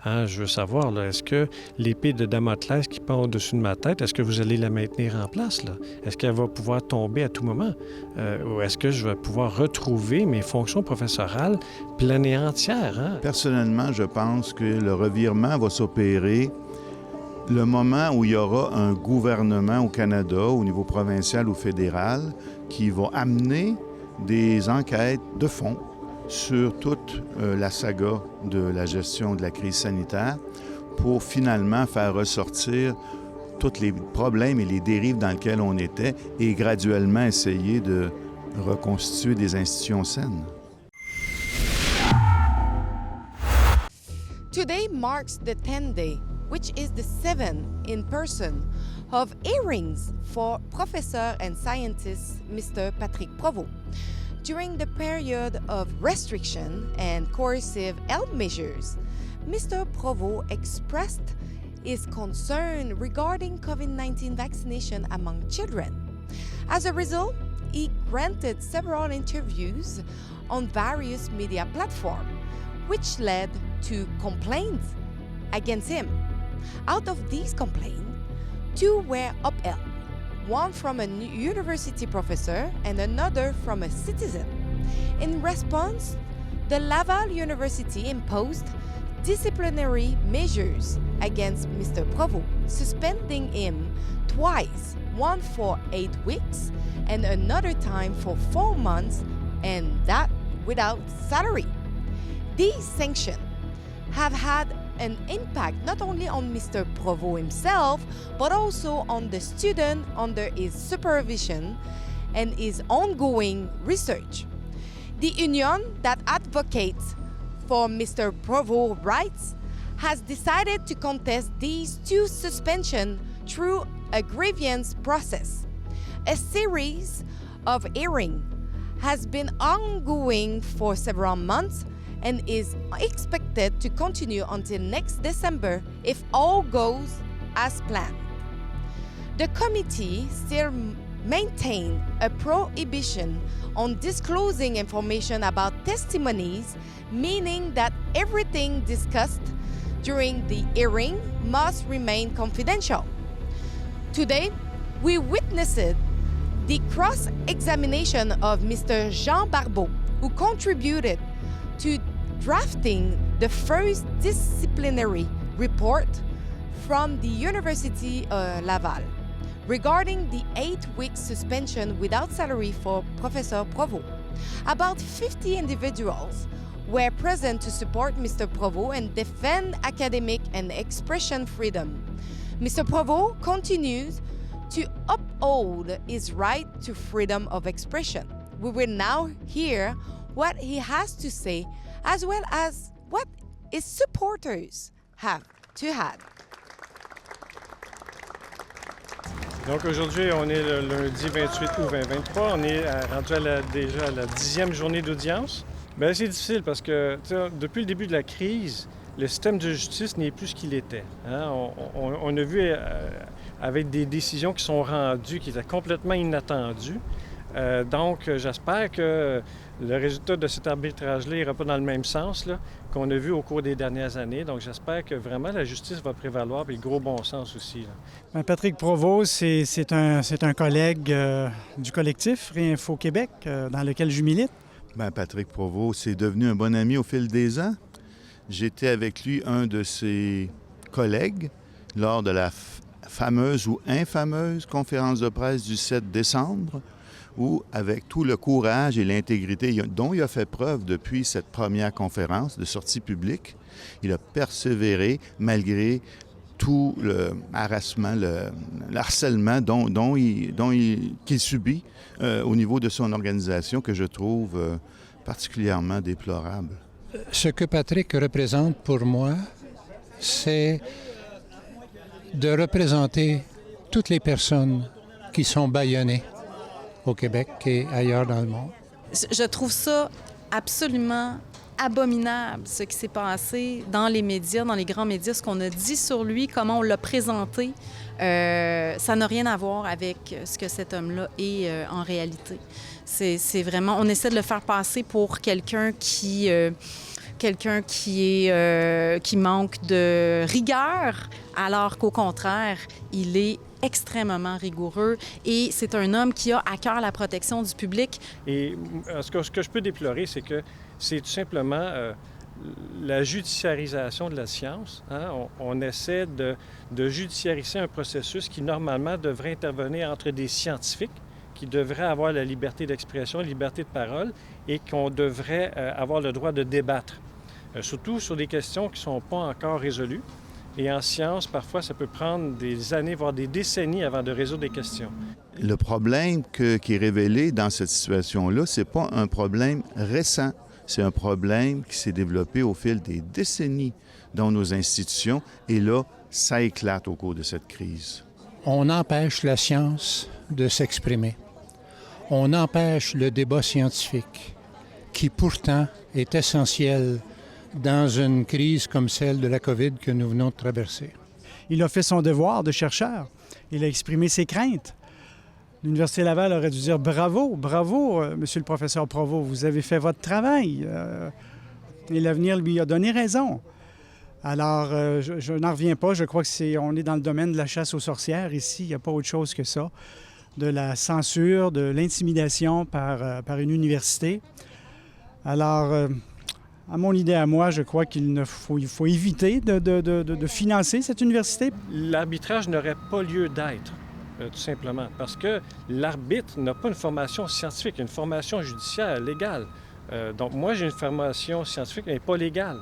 Hein, je veux savoir, là, est-ce que l'épée de Damoclès qui pend au-dessus de ma tête, est-ce que vous allez la maintenir en place, là? Est-ce qu'elle va pouvoir tomber à tout moment? Ou est-ce que je vais pouvoir retrouver mes fonctions professorales pleines et entières? Hein? Personnellement, je pense que le revirement va s'opérer le moment où il y aura un gouvernement au Canada, au niveau provincial ou fédéral, qui va amener des enquêtes de fond sur toute la saga de la gestion de la crise sanitaire pour finalement faire ressortir tous les problèmes et les dérives dans lesquels on était et graduellement essayer de reconstituer des institutions saines. Today marks the 10th day, which is the 7th in person, of hearings for Professor and Scientist Mr. Patrick Provost. During the period of restriction and coercive health measures, Mr. Provost expressed his concern regarding COVID-19 vaccination among children. As a result, he granted several interviews on various media platforms, which led to complaints against him. Out of these complaints, 2 were upheld. One from a university professor and another from a citizen. In response, the Laval University imposed disciplinary measures against Mr. Provost, suspending him twice, one for 8 weeks and another time for 4 months, and that without salary. These sanctions have had an impact not only on Mr. Provost himself, but also on the student under his supervision and his ongoing research. The union that advocates for Mr. Provost's rights has decided to contest these 2 suspensions through a grievance process. A series of hearings has been ongoing for several months and is expected to continue until next December if all goes as planned. The committee still maintains a prohibition on disclosing information about testimonies, meaning that everything discussed during the hearing must remain confidential. Today, we witnessed the cross-examination of Mr. Jean Barbeau, who contributed to drafting the first disciplinary report from the University of Laval regarding the 8-week suspension without salary for Professor Provost. About 50 individuals were present to support Mr. Provost and defend academic and expression freedom. Mr. Provost continues to uphold his right to freedom of expression. We will now hear what he has to say, as well as what his supporters have to add. Donc aujourd'hui, on est le lundi 28 août 2023. On est rendu déjà à la 10e journée d'audience. Bien, c'est difficile parce que depuis le début de la crise, le système de justice n'est plus ce qu'il était. Hein? On a vu avec des décisions qui sont rendues, qui étaient complètement inattendues. Donc, j'espère que le résultat de cet arbitrage-là n'ira pas dans le même sens là, qu'on a vu au cours des dernières années. Donc, j'espère que vraiment la justice va prévaloir, et le gros bon sens aussi. Là. Patrick Provost, c'est un collègue du collectif Réinfo Québec, dans lequel je milite. Bien, Patrick Provost, c'est devenu un bon ami au fil des ans. J'étais avec lui un de ses collègues lors de la fameuse ou infameuse conférence de presse du 7 décembre, où, avec tout le courage et l'intégrité dont il a fait preuve depuis cette première conférence de sortie publique, il a persévéré malgré tout le harassement, le harcèlement qu'il subit au niveau de son organisation, que je trouve particulièrement déplorable. Ce que Patrick représente pour moi, c'est de représenter toutes les personnes qui sont bâillonnées au Québec et ailleurs dans le monde. Je trouve ça absolument abominable, ce qui s'est passé dans les médias, dans les grands médias, ce qu'on a dit sur lui, comment on l'a présenté. Ça n'a rien à voir avec ce que cet homme-là est en réalité. C'est vraiment... On essaie de le faire passer pour quelqu'un qui quelqu'un qui manque de rigueur, alors qu'au contraire, il est extrêmement rigoureux et c'est un homme qui a à cœur la protection du public. Et ce que je peux déplorer, c'est que c'est tout simplement la judiciarisation de la science. Hein? On essaie de judiciariser un processus qui, normalement, devrait intervenir entre des scientifiques qui devraient avoir la liberté d'expression, la liberté de parole et qu'on devrait avoir le droit de débattre, surtout sur des questions qui ne sont pas encore résolues. Et en science, parfois, ça peut prendre des années, voire des décennies avant de résoudre des questions. Le problème qui est révélé dans cette situation-là, ce n'est pas un problème récent. C'est un problème qui s'est développé au fil des décennies dans nos institutions. Et là, ça éclate au cours de cette crise. On empêche la science de s'exprimer. On empêche le débat scientifique, qui pourtant est essentiel dans une crise comme celle de la COVID que nous venons de traverser. Il a fait son devoir de chercheur. Il a exprimé ses craintes. L'Université Laval aurait dû dire bravo, bravo, monsieur le professeur Provost, vous avez fait votre travail. Et l'avenir lui a donné raison. Alors, je n'en reviens pas. Je crois qu'on est dans le domaine de la chasse aux sorcières ici. Il n'y a pas autre chose que ça. De la censure, de l'intimidation par une université. Alors, à mon idée à moi, je crois qu'il faut éviter de financer cette université. L'arbitrage n'aurait pas lieu d'être, tout simplement, parce que l'arbitre n'a pas une formation scientifique, une formation judiciaire légale. Donc, moi, j'ai une formation scientifique, mais pas légale.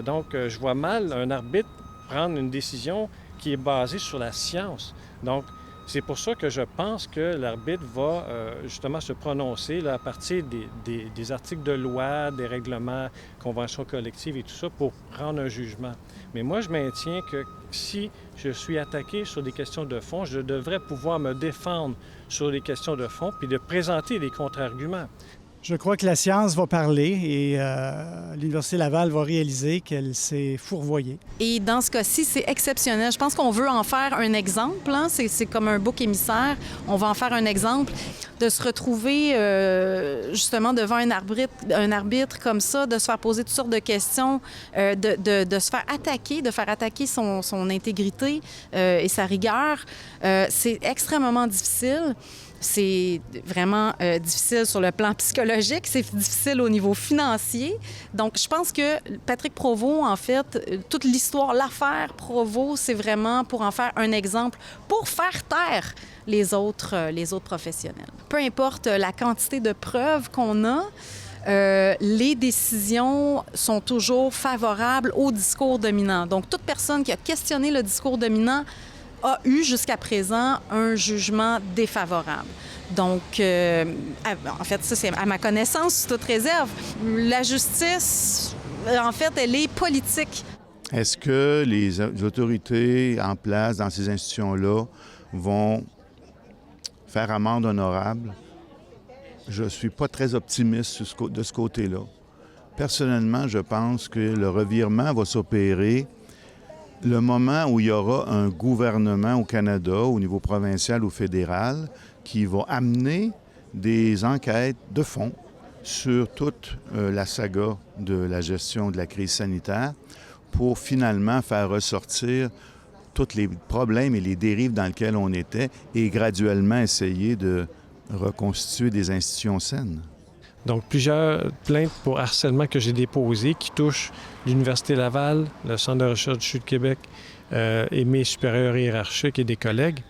Donc, je vois mal un arbitre prendre une décision qui est basée sur la science. Donc, c'est pour ça que je pense que l'arbitre va justement se prononcer là, à partir des articles de loi, des règlements, conventions collectives et tout ça pour prendre un jugement. Mais moi, je maintiens que si je suis attaqué sur des questions de fond, je devrais pouvoir me défendre sur les questions de fond puis de présenter des contre-arguments. Je crois que la science va parler et l'Université Laval va réaliser qu'elle s'est fourvoyée. Et dans ce cas-ci, c'est exceptionnel. Je pense qu'on veut en faire un exemple. Hein? C'est comme un bouc émissaire. On va en faire un exemple de se retrouver justement devant un arbitre comme ça, de se faire poser toutes sortes de questions, de se faire attaquer, son intégrité et sa rigueur. C'est extrêmement difficile. C'est vraiment difficile sur le plan psychologique, c'est difficile au niveau financier. Donc, je pense que Patrick Provost, en fait, toute l'histoire, l'affaire Provost, c'est vraiment pour en faire un exemple, pour faire taire les autres professionnels. Peu importe la quantité de preuves qu'on a, les décisions sont toujours favorables au discours dominant. Donc, toute personne qui a questionné le discours dominant a eu jusqu'à présent un jugement défavorable. Donc, en fait, ça, c'est à ma connaissance, sous toute réserve. La justice, en fait, elle est politique. Est-ce que les autorités en place dans ces institutions-là vont faire amende honorable? Je ne suis pas très optimiste de ce côté-là. Personnellement, je pense que le revirement va s'opérer le moment où il y aura un gouvernement au Canada, au niveau provincial ou fédéral, qui va amener des enquêtes de fond sur toute la saga de la gestion de la crise sanitaire pour finalement faire ressortir tous les problèmes et les dérives dans lesquels on était et graduellement essayer de reconstituer des institutions saines. Donc, plusieurs plaintes pour harcèlement que j'ai déposées qui touchent l'Université Laval, le Centre de recherche du CHU de Québec et mes supérieurs hiérarchiques et des collègues.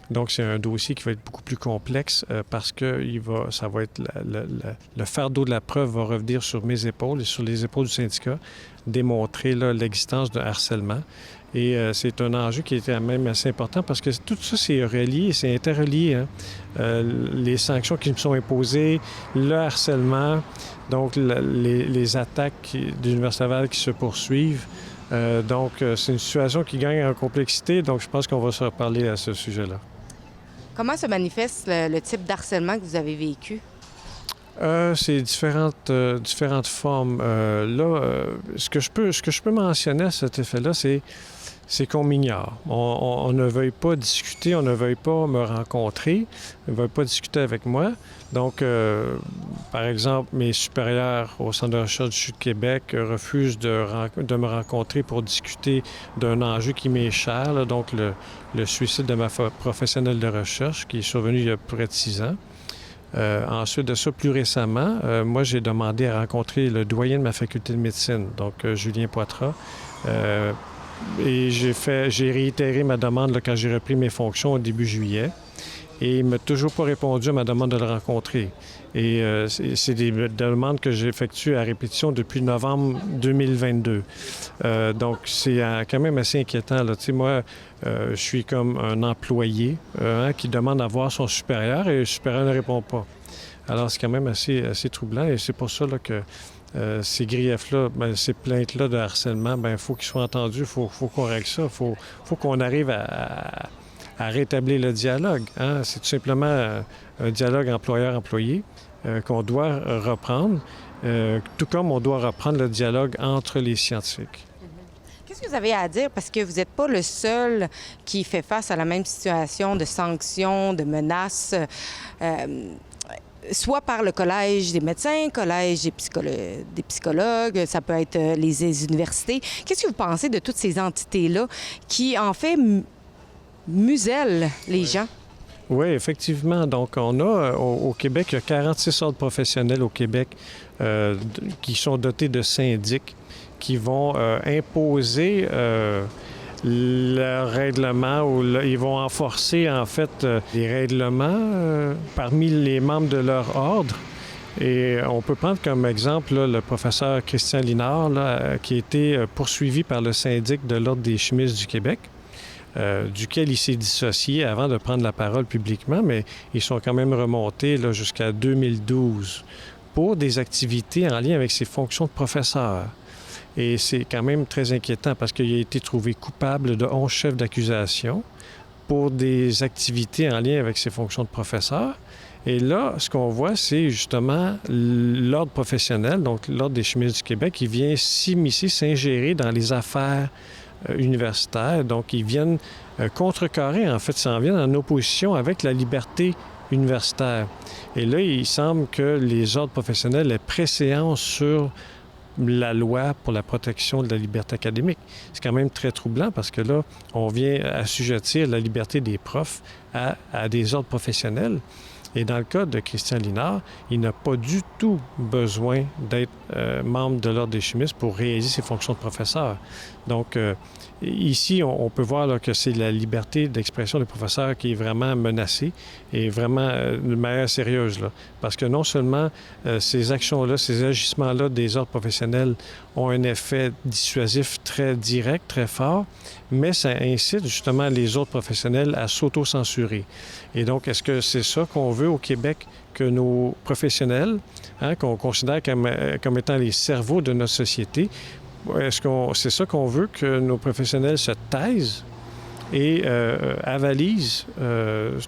Donc, c'est un dossier qui va être beaucoup plus complexe parce que ça va être le fardeau de la preuve va revenir sur mes épaules et sur les épaules du syndicat, démontrer là, l'existence de harcèlement. Et c'est un enjeu qui était même assez important parce que tout ça, c'est relié, c'est interrelié. Hein? Les sanctions qui me sont imposées, le harcèlement, donc les attaques de l'Université Laval qui se poursuivent. Donc, c'est une situation qui gagne en complexité. Donc, je pense qu'on va se reparler à ce sujet-là. Comment se manifeste le type d'harcèlement que vous avez vécu? C'est différentes formes. Ce que je peux mentionner à cet effet-là, c'est qu'on m'ignore. On ne veuille pas discuter, on ne veuille pas me rencontrer, on ne veuille pas discuter avec moi. Donc, par exemple, mes supérieurs au Centre de recherche du Sud Québec refusent de me rencontrer pour discuter d'un enjeu qui m'est cher, là, donc le suicide de ma professionnelle de recherche qui est survenu il y a près de 6 ans. Ensuite de ça, plus récemment, moi, j'ai demandé à rencontrer le doyen de ma faculté de médecine, donc Julien Poitras. Et j'ai réitéré ma demande là, quand j'ai repris mes fonctions au début juillet. Et il ne m'a toujours pas répondu à ma demande de le rencontrer. Et c'est des demandes que j'effectue à répétition depuis novembre 2022. Donc, c'est quand même assez inquiétant. Là. Tu sais, moi, je suis comme un employé qui demande à voir son supérieur et le supérieur ne répond pas. Alors, c'est quand même assez troublant et c'est pour ça là, que ces griefs-là, ces plaintes-là de harcèlement, il faut qu'ils soient entendus, il faut qu'on règle ça, il faut qu'on arrive à rétablir le dialogue. Hein? C'est tout simplement un dialogue employeur-employé qu'on doit reprendre, tout comme on doit reprendre le dialogue entre les scientifiques. Qu'est-ce que vous avez à dire? Parce que vous n'êtes pas le seul qui fait face à la même situation de sanctions, de menaces, soit par le Collège des médecins, Collège des psychologues, ça peut être les universités. Qu'est-ce que vous pensez de toutes ces entités-là qui, en fait, musellent les gens? Oui, effectivement. Donc, on a au Québec, il y a 46 ordres professionnels au Québec qui sont dotés de syndics qui vont imposer le règlement ou ils vont enforcer, en fait, les règlements parmi les membres de leur ordre. Et on peut prendre comme exemple là, le professeur Christian Linard, là, qui a été poursuivi par le syndic de l'Ordre des chimistes du Québec. Duquel il s'est dissocié avant de prendre la parole publiquement, mais ils sont quand même remontés là, jusqu'à 2012 pour des activités en lien avec ses fonctions de professeur. Et c'est quand même très inquiétant parce qu'il a été trouvé coupable de 11 chefs d'accusation pour des activités en lien avec ses fonctions de professeur. Et là, ce qu'on voit, c'est justement l'ordre professionnel, donc l'Ordre des chimistes du Québec, qui vient s'immiscer, s'ingérer dans les affaires universitaires. Donc, ils viennent contrecarrer, en fait, s'en viennent en opposition avec la liberté universitaire. Et là, il semble que les ordres professionnels aient préséance sur la loi pour la protection de la liberté académique. C'est quand même très troublant parce que là, on vient assujettir la liberté des profs à des ordres professionnels. Et dans le cas de Christian Linard, il n'a pas du tout besoin d'être membre de l'Ordre des chimistes pour réaliser ses fonctions de professeur. Donc, ici, on peut voir là, que c'est la liberté d'expression des professeurs qui est vraiment menacée et vraiment de manière sérieuse. Là. Parce que non seulement ces actions-là, ces agissements-là des ordres professionnels ont un effet dissuasif très direct, très fort, mais ça incite justement les autres professionnels à s'auto-censurer. Et donc, est-ce que c'est ça qu'on veut au Québec, que nos professionnels, qu'on considère comme étant les cerveaux de notre société, est-ce que c'est ça qu'on veut, que nos professionnels se taisent et avalisent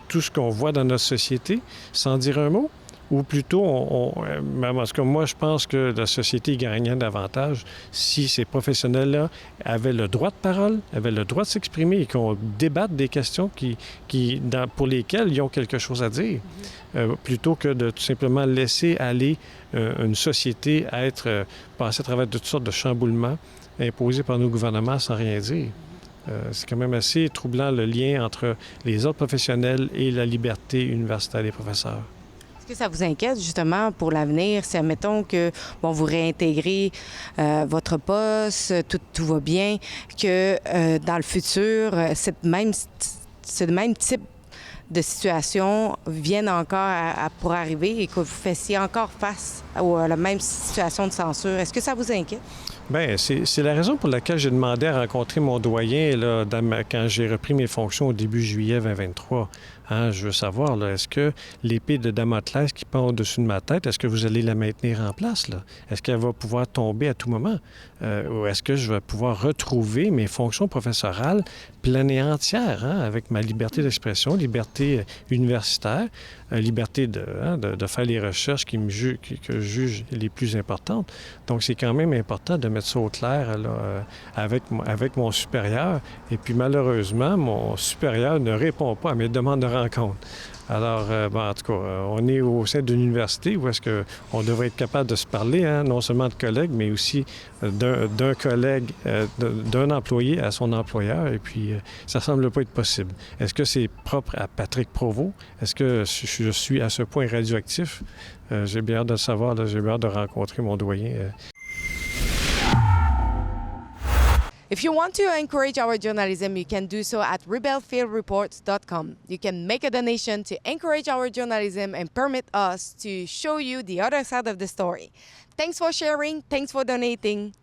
tout ce qu'on voit dans notre société sans dire un mot? Ou plutôt, en tout cas, moi, je pense que la société gagnerait davantage si ces professionnels-là avaient le droit de parole, avaient le droit de s'exprimer et qu'on débatte des questions pour lesquelles ils ont quelque chose à dire, plutôt que de tout simplement laisser aller une société passer à travers toutes sortes de chamboulements imposés par nos gouvernements sans rien dire. C'est quand même assez troublant le lien entre les ordres professionnels et la liberté universitaire des professeurs. Est-ce que ça vous inquiète justement pour l'avenir, si admettons que vous réintégrez votre poste, tout va bien, que dans le futur, ce même type de situation vienne encore pour arriver et que vous fassiez encore face à la même situation de censure? Est-ce que ça vous inquiète? Bien, c'est la raison pour laquelle j'ai demandé à rencontrer mon doyen là, quand j'ai repris mes fonctions au début juillet 2023. Hein, je veux savoir, là, est-ce que l'épée de Damoclès qui pend au-dessus de ma tête, est-ce que vous allez la maintenir en place, là? Est-ce qu'elle va pouvoir tomber à tout moment? Ou est-ce que je vais pouvoir retrouver mes fonctions professorales pleines et entières, hein, avec ma liberté d'expression, liberté universitaire, liberté de faire les recherches que je juge les plus importantes. Donc, c'est quand même important de mettre ça au clair là, avec mon supérieur. Et puis, malheureusement, mon supérieur ne répond pas à mes demandes de rencontre. Alors, en tout cas, on est au sein d'une université où est-ce qu'on devrait être capable de se parler, hein, non seulement de collègues, mais aussi d'un collègue, d'un employé à son employeur. Et puis, ça ne semble pas être possible. Est-ce que c'est propre à Patrick Provost? Est-ce que je suis à ce point radioactif? J'ai bien hâte de le savoir, là, j'ai bien hâte de rencontrer mon doyen. If you want to encourage our journalism, you can do so at rebelfieldreports.com. You can make a donation to encourage our journalism and permit us to show you the other side of the story. Thanks for sharing. Thanks for donating.